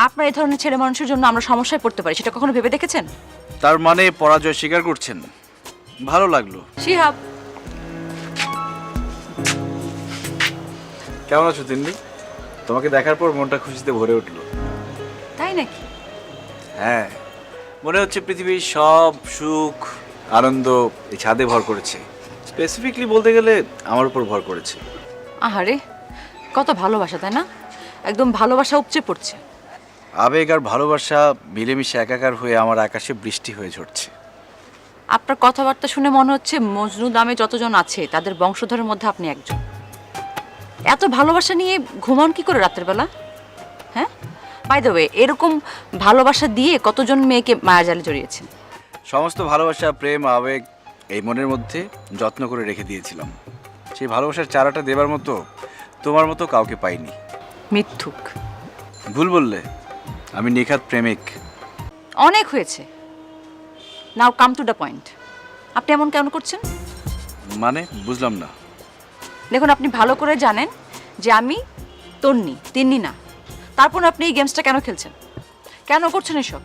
আপনার এই ধরনের ছেলে মানুষের জন্য আমরা সমস্যায় পড়তে পারি, সেটা কখনো ভেবে দেখেছেন? তার মানে পরাজয় স্বীকার করছেন? ভালো লাগলো। শিহাব, কেমন আছো তিন্নি? তোমাকে দেখার পর মনটা খুশিতে ভরে উঠলো। তাই নাকি? হ্যাঁ, মনে হচ্ছে পৃথিবীর সব সুখ আনন্দ এই ছাদে ভর করেছে। স্পেসিফিকলি বলতে গেলে আমার উপর ভর করেছে। আহারে, কত ভালোবাসা, তাই না? একদম ভালোবাসা উপচে পড়ছে। আবেগ আর ভালোবাসা মিলেমিশে একাকার হয়ে আমার আকাশে বৃষ্টি হয়ে ঝরছে। আপনার কথাবার্তা শুনে মনে হচ্ছে মজনু নামে যতজন আছে তাদের বংশধরের মধ্যে আপনি একজন। এত ভালোবাসা নিয়ে ঘুমান কি করে রাতের বেলা? হ্যাঁ, বাই দ্য ওয়ে, এরকম ভালোবাসা দিয়ে কতজন মেয়েকে মায়াজালে জড়িয়েছেন? সমস্ত ভালোবাসা প্রেম আবেগ এই মনের মধ্যে যত্ন করে রেখে দিয়েছিলাম। সেই ভালোবাসার চারাটা দেবার মতো তোমার মতো কাউকে পাইনি। মিথ্যুক। ভুল বললে, আমি নিখাত প্রেমিক। অনেক হয়েছে, নাও কাম টু দ্য পয়েন্ট। আপনি এমন কেন করছেন? মানে বুঝলাম না। দেখুন, আপনি ভালো করে জানেন যে আমি তন্নি, তিন্নি না। তারপর আপনি এই গেমসটা কেন খেলছেন? কেন করছেন এসব?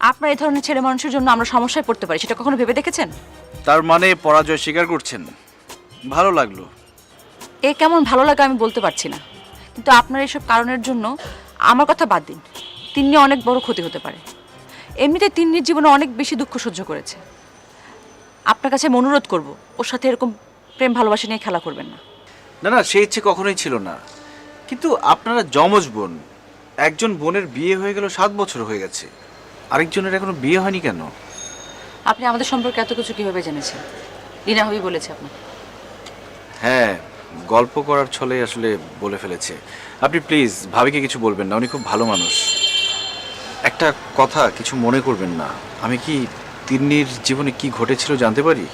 আপনার এই ধরনের ছেলে মানুষের জন্য আমরা সমস্যায় পড়তে পারি, সেটা কখনো ভেবে দেখেছেন? তার মানে পরাজয় স্বীকার করছেন? ভালো লাগলো। এ কেমন ভালো লাগে আমি বলতে পারছি না, কিন্তু আপনার এইসব কারণের জন্য আমার কথা বাদ দিন, তিন্নি অনেক বড় ক্ষতি হতে পারে। এমনিতে তিন্নির জীবনে অনেক বেশি দুঃখ সহ্য করেছে। আপনার কাছে আমি অনুরোধ করব, ওর সাথে এরকম প্রেম ভালোবাসা নিয়ে খেলা করবেন না। না না, সেই ইচ্ছে কখনোই ছিল না। কিন্তু আপনারা যমজ বোন, একজন বোনের বিয়ে হয়ে গেল 7 বছর হয়ে গেছে, আরেকজনের এখনো বিয়ে হয়নি কেন? আপনি আমাদের সম্পর্কে এত কিছু কিভাবে জেনেছেন? রিনা হবি বলেছে আপনাকে? হ্যাঁ, গল্প করার ছলে আসলে বলে ফেলেছে। আপনি প্লিজ ভাবিকে কিছু বলবেন না, উনি খুব ভালো মানুষ। একটা কথা, কিছু মনে করবেন না, আমি কি তিন্নির জীবনে কি ঘটেছিল জানতে পারি?